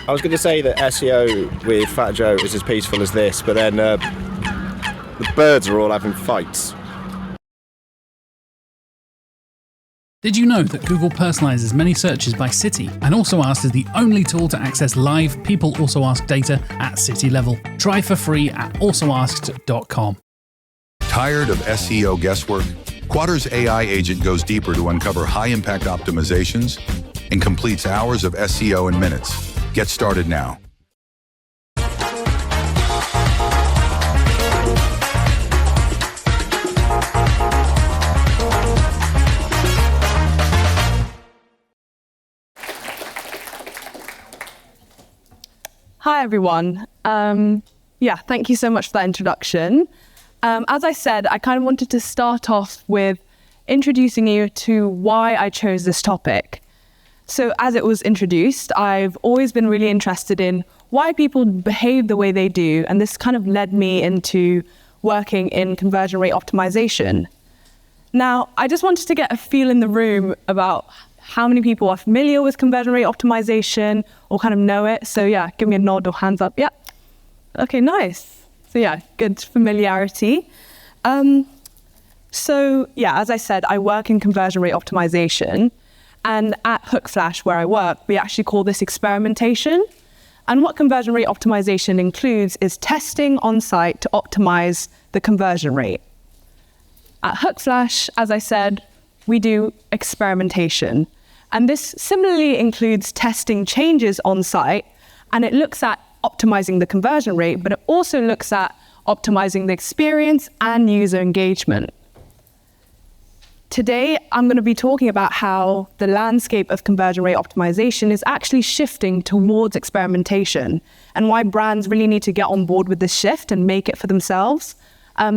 I was going to say that SEO with Fat Joe is as peaceful as this, but then the birds are all having fights. Did you know that Google personalizes many searches by city and Also Ask is the only tool to access live People Also Ask data at city level? Try for free at alsoasked.com. Tired of SEO guesswork? Quadra's AI agent goes deeper to uncover high-impact optimizations and completes hours of SEO in minutes. Get started now. Hi, everyone. Thank you so much for that introduction. As I said, I kind of wanted to start off with introducing you to why I chose this topic. So as it was introduced, I've always been really interested in why people behave the way they do, and this kind of led me into working in conversion rate optimization. Now, I just wanted to get a feel in the room about how many people are familiar with conversion rate optimization or kind of know it. So yeah, give me a nod or hands up. Yeah. Okay, nice. So yeah, good familiarity. As I said, I work in conversion rate optimization, and at Hookflash, where I work, we actually call this experimentation. And what conversion rate optimization includes is testing on site to optimize the conversion rate. At Hookflash, as I said, we do experimentation. And this similarly includes testing changes on site, and it looks at optimizing the conversion rate, but it also looks at optimizing the experience and user engagement. Today, I'm going to be talking about how the landscape of conversion rate optimization is actually shifting towards experimentation, and why brands really need to get on board with this shift and make it for themselves,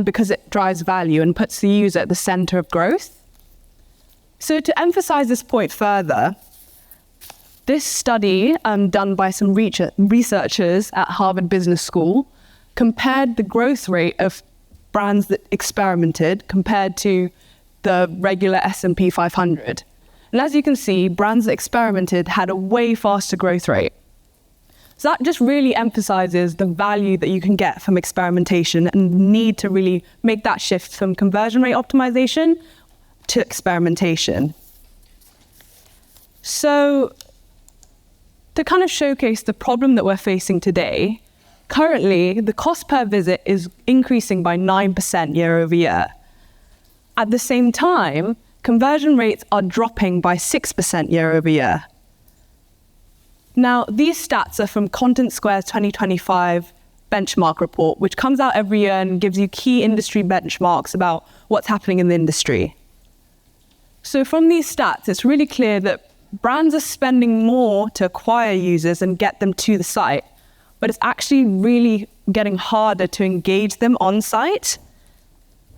because it drives value and puts the user at the center of growth. So to emphasize this point further, this study done by some researchers at Harvard Business School compared the growth rate of brands that experimented compared to the regular S&P 500. And as you can see, brands that experimented had a way faster growth rate. So that just really emphasizes the value that you can get from experimentation and need to really make that shift from conversion rate optimization to experimentation. So to kind of showcase the problem that we're facing today, currently the cost per visit is increasing by 9% year over year. At the same time, conversion rates are dropping by 6% year over year. Now, these stats are from Content Square's 2025 benchmark report, which comes out every year and gives you key industry benchmarks about what's happening in the industry. So from these stats, it's really clear that brands are spending more to acquire users and get them to the site, but it's actually really getting harder to engage them on site.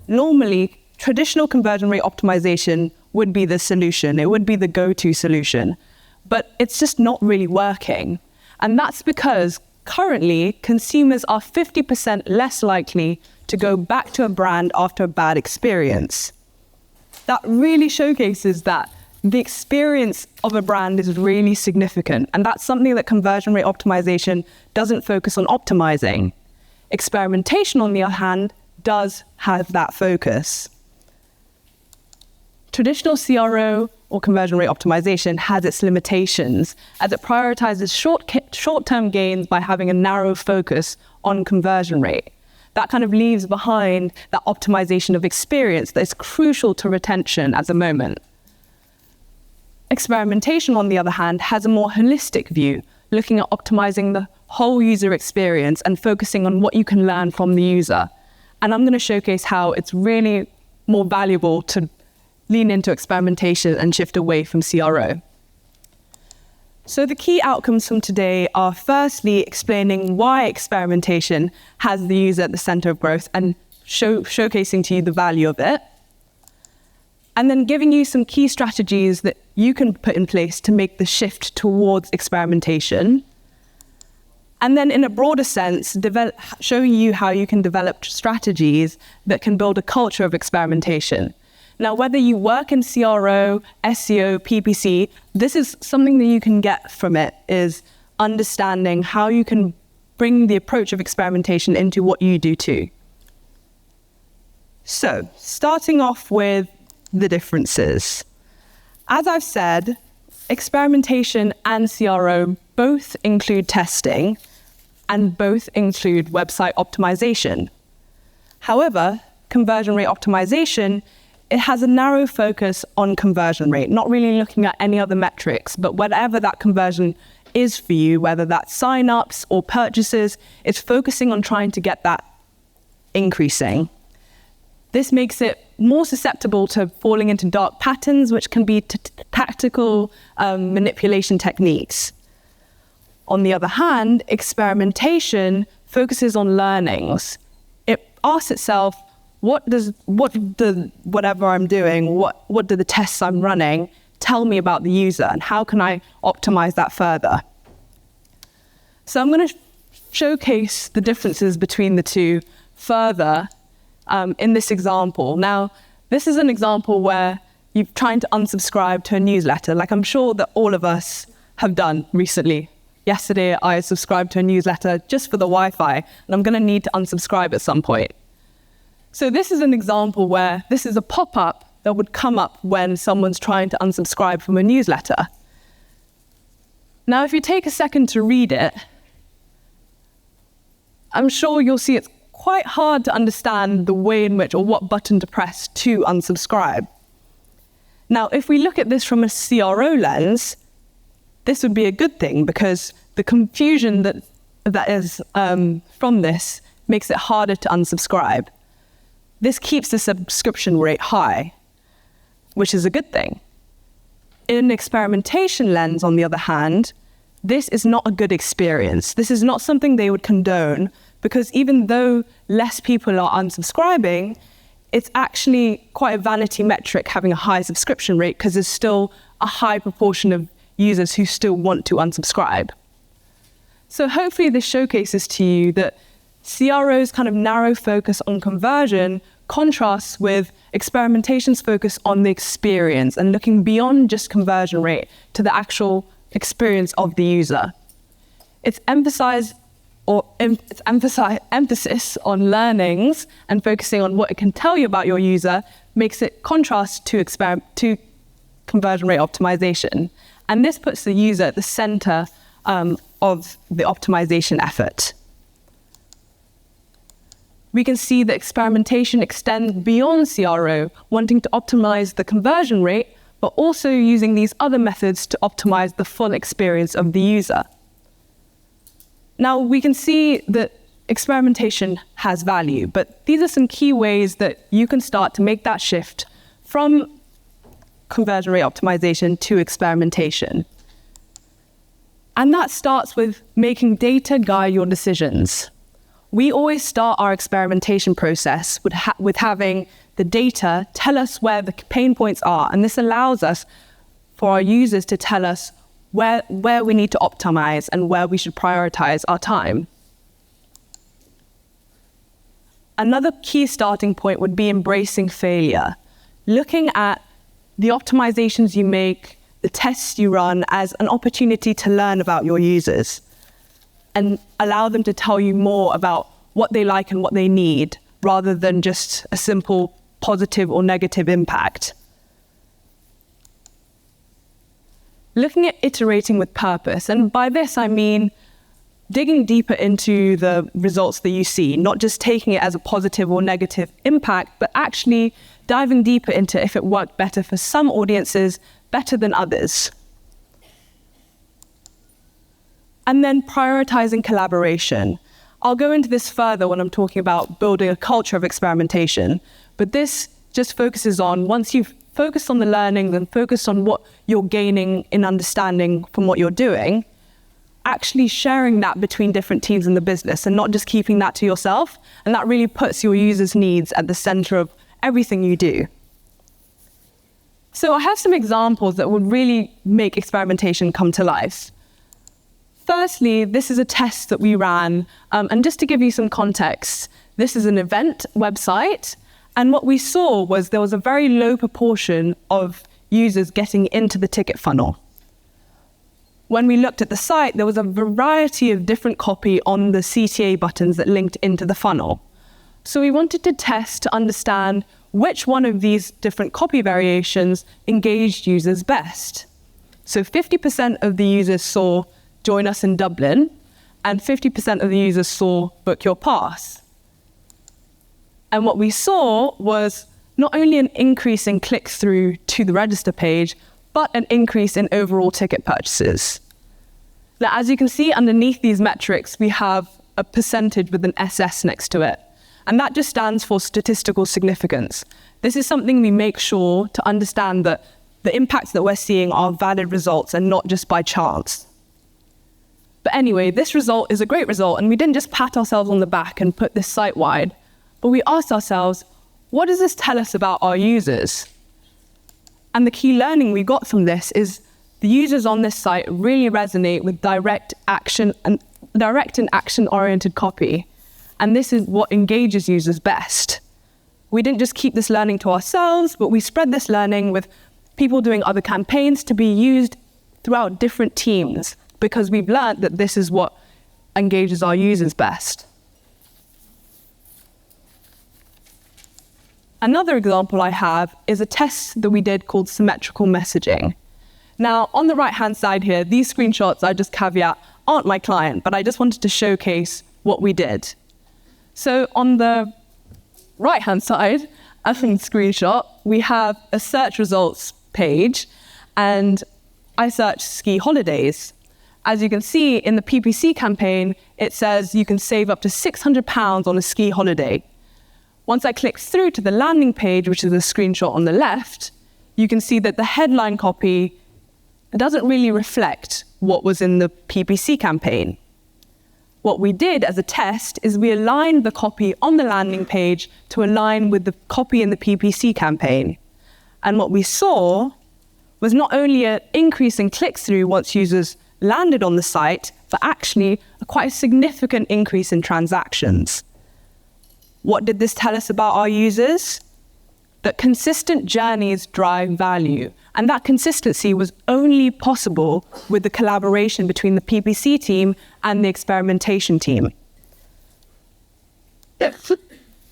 Normally, traditional conversion rate optimization would be the solution. It would be the go-to solution, but it's just not really working. And that's because currently consumers are 50% less likely to go back to a brand after a bad experience. That really showcases that the experience of a brand is really significant, and that's something that conversion rate optimization doesn't focus on optimizing. Experimentation, on the other hand, does have that focus. Traditional CRO or conversion rate optimization has its limitations, as it prioritizes short-term gains by having a narrow focus on conversion rate. That kind of leaves behind that optimization of experience that is crucial to retention at the moment. Experimentation, on the other hand, has a more holistic view, looking at optimizing the whole user experience and focusing on what you can learn from the user. And I'm going to showcase how it's really more valuable to lean into experimentation and shift away from CRO. So the key outcomes from today are firstly explaining why experimentation has the user at the center of growth and showcasing to you the value of it. And then giving you some key strategies that you can put in place to make the shift towards experimentation. And then in a broader sense, showing you how you can develop strategies that can build a culture of experimentation. Now, whether you work in CRO, SEO, PPC, this is something that you can get from it, is understanding how you can bring the approach of experimentation into what you do too. So, starting off with the differences. As I've said, experimentation and CRO both include testing and both include website optimization. However, conversion rate optimization, it has a narrow focus on conversion rate, not really looking at any other metrics, but whatever that conversion is for you, whether that's sign-ups or purchases, it's focusing on trying to get that increasing. This makes it more susceptible to falling into dark patterns, which can be tactical manipulation techniques. On the other hand, experimentation focuses on learnings. It asks itself, what do whatever I'm doing, what do the tests I'm running tell me about the user, and how can I optimize that further? So I'm going to showcase the differences between the two further in this example. Now, this is an example where you're trying to unsubscribe to a newsletter, like I'm sure that all of us have done recently. Yesterday, I subscribed to a newsletter just for the Wi-Fi, and I'm going to need to unsubscribe at some point. So this is an example where this is a pop-up that would come up when someone's trying to unsubscribe from a newsletter. Now, if you take a second to read it, I'm sure you'll see it's quite hard to understand the way in which or what button to press to unsubscribe. Now, if we look at this from a CRO lens, this would be a good thing because the confusion that is from this makes it harder to unsubscribe. This keeps the subscription rate high, which is a good thing. In an experimentation lens, on the other hand, this is not a good experience. This is not something they would condone because even though less people are unsubscribing, it's actually quite a vanity metric having a high subscription rate because there's still a high proportion of users who still want to unsubscribe. So hopefully this showcases to you that CRO's kind of narrow focus on conversion contrasts with experimentation's focus on the experience and looking beyond just conversion rate to the actual experience of the user. Its emphasis on learnings and focusing on what it can tell you about your user makes it contrast to conversion rate optimization. And this puts the user at the center of the optimization effort. We can see that experimentation extends beyond CRO, wanting to optimize the conversion rate, but also using these other methods to optimize the full experience of the user. Now, we can see that experimentation has value, but these are some key ways that you can start to make that shift from conversion rate optimization to experimentation. And that starts with making data guide your decisions. We always start our experimentation process with having the data tell us where the pain points are, and this allows us for our users to tell us where we need to optimize and where we should prioritize our time. Another key starting point would be embracing failure, looking at the optimizations you make, the tests you run as an opportunity to learn about your users and allow them to tell you more about what they like and what they need, rather than just a simple positive or negative impact. Looking at iterating with purpose, and by this I mean digging deeper into the results that you see, not just taking it as a positive or negative impact, but actually diving deeper into if it worked better for some audiences, better than others. And then prioritizing collaboration. I'll go into this further when I'm talking about building a culture of experimentation, but this just focuses on, once you've focused on the learning and focused on what you're gaining in understanding from what you're doing, actually sharing that between different teams in the business and not just keeping that to yourself. And that really puts your users' needs at the center of everything you do. So I have some examples that would really make experimentation come to life. Firstly, this is a test that we ran, and just to give you some context, this is an event website, and what we saw was there was a very low proportion of users getting into the ticket funnel. when we looked at the site, there was a variety of different copy on the CTA buttons that linked into the funnel. So we wanted to test to understand which one of these different copy variations engaged users best. So 50% of the users saw join us in Dublin, and 50% of the users saw book your pass. And what we saw was not only an increase in click-through to the register page, but an increase in overall ticket purchases. Now, as you can see underneath these metrics, we have a percentage with an SS next to it. And that just stands for statistical significance. This is something we make sure to understand that the impacts that we're seeing are valid results and not just by chance. But anyway, this result is a great result, and we didn't just pat ourselves on the back and put this site-wide, but we asked ourselves, what does this tell us about our users? And the key learning we got from this is the users on this site really resonate with direct and action-oriented copy. And this is what engages users best. We didn't just keep this learning to ourselves, but we spread this learning with people doing other campaigns to be used throughout different teams, because we've learned that this is what engages our users best. Another example I have is a test that we did called symmetrical messaging. Now, on the right-hand side here, these screenshots, I just caveat, aren't my client, but I just wanted to showcase what we did. So on the right-hand side of the screenshot, we have a search results page, and I searched ski holidays. As you can see in the PPC campaign, it says you can save up to £600 on a ski holiday. Once I click through to the landing page, which is a screenshot on the left, you can see that the headline copy doesn't really reflect what was in the PPC campaign. What we did as a test is we aligned the copy on the landing page to align with the copy in the PPC campaign. And what we saw was not only an increase in click-through once users landed on the site, but actually quite a significant increase in transactions. What did this tell us about our users? That consistent journeys drive value. And that consistency was only possible with the collaboration between the PPC team and the experimentation team.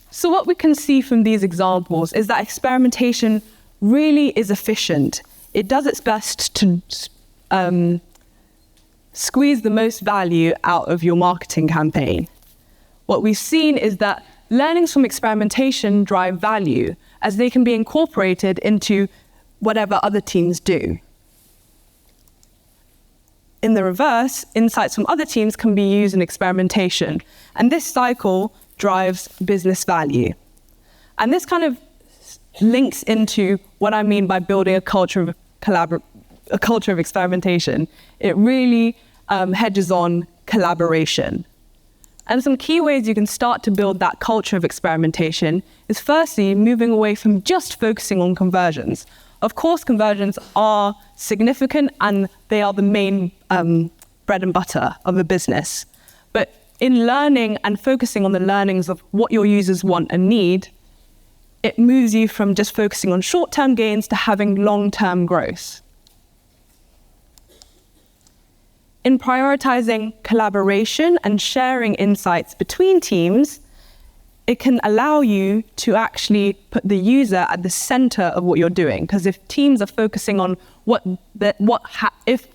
So what we can see from these examples is that experimentation really is efficient. It does its best to squeeze the most value out of your marketing campaign. What we've seen is that learnings from experimentation drive value, as they can be incorporated into whatever other teams do. In the reverse, insights from other teams can be used in experimentation, and this cycle drives business value. And this kind of links into what I mean by building a culture of experimentation. It really hedges on collaboration. And some key ways you can start to build that culture of experimentation is firstly moving away from just focusing on conversions. Of course, conversions are significant and they are the main bread and butter of a business. But in learning and focusing on the learnings of what your users want and need, it moves you from just focusing on short-term gains to having long-term growth. In prioritizing collaboration and sharing insights between teams, it can allow you to actually put the user at the center of what you're doing. Because if teams are focusing on if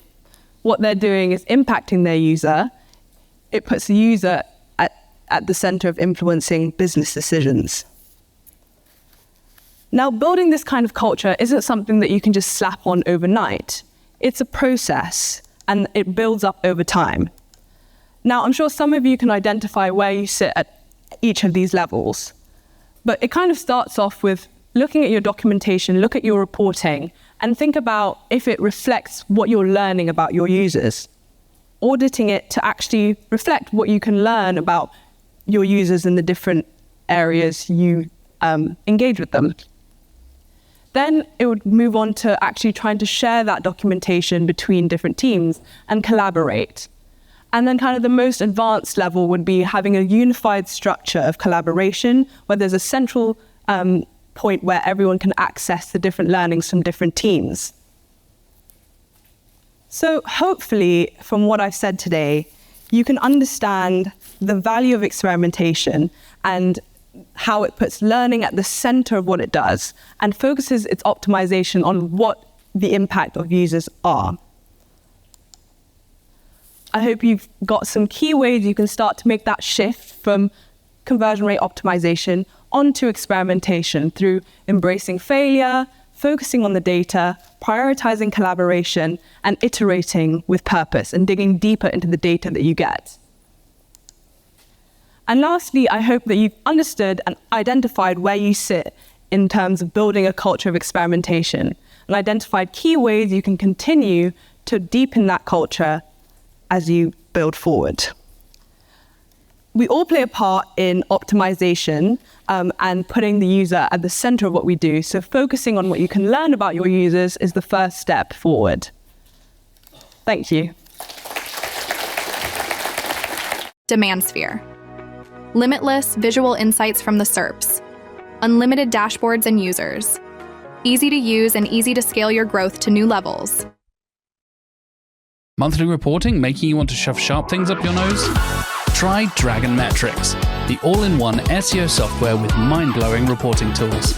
what they're doing is impacting their user, it puts the user at the center of influencing business decisions. Now, building this kind of culture isn't something that you can just slap on overnight. It's a process, and it builds up over time. Now, I'm sure some of you can identify where you sit at each of these levels, but it kind of starts off with looking at your documentation, look at your reporting, and think about if it reflects what you're learning about your users. Auditing it to actually reflect what you can learn about your users in the different areas you engage with them. Then it would move on to actually trying to share that documentation between different teams and collaborate. And then kind of the most advanced level would be having a unified structure of collaboration where there's a central point where everyone can access the different learnings from different teams. So hopefully, from what I've said today, you can understand the value of experimentation and how it puts learning at the center of what it does and focuses its optimization on what the impact of users are. I hope you've got some key ways you can start to make that shift from conversion rate optimization onto experimentation through embracing failure, focusing on the data, prioritizing collaboration, and iterating with purpose and digging deeper into the data that you get. And lastly, I hope that you've understood and identified where you sit in terms of building a culture of experimentation and identified key ways you can continue to deepen that culture as you build forward. We all play a part in optimization and putting the user at the center of what we do. So focusing on what you can learn about your users is the first step forward. Thank you. Demand sphere. Limitless visual insights from the SERPs. Unlimited dashboards and users. Easy to use and easy to scale your growth to new levels. Monthly reporting making you want to shove sharp things up your nose? Try Dragon Metrics, the all-in-one SEO software with mind-blowing reporting tools.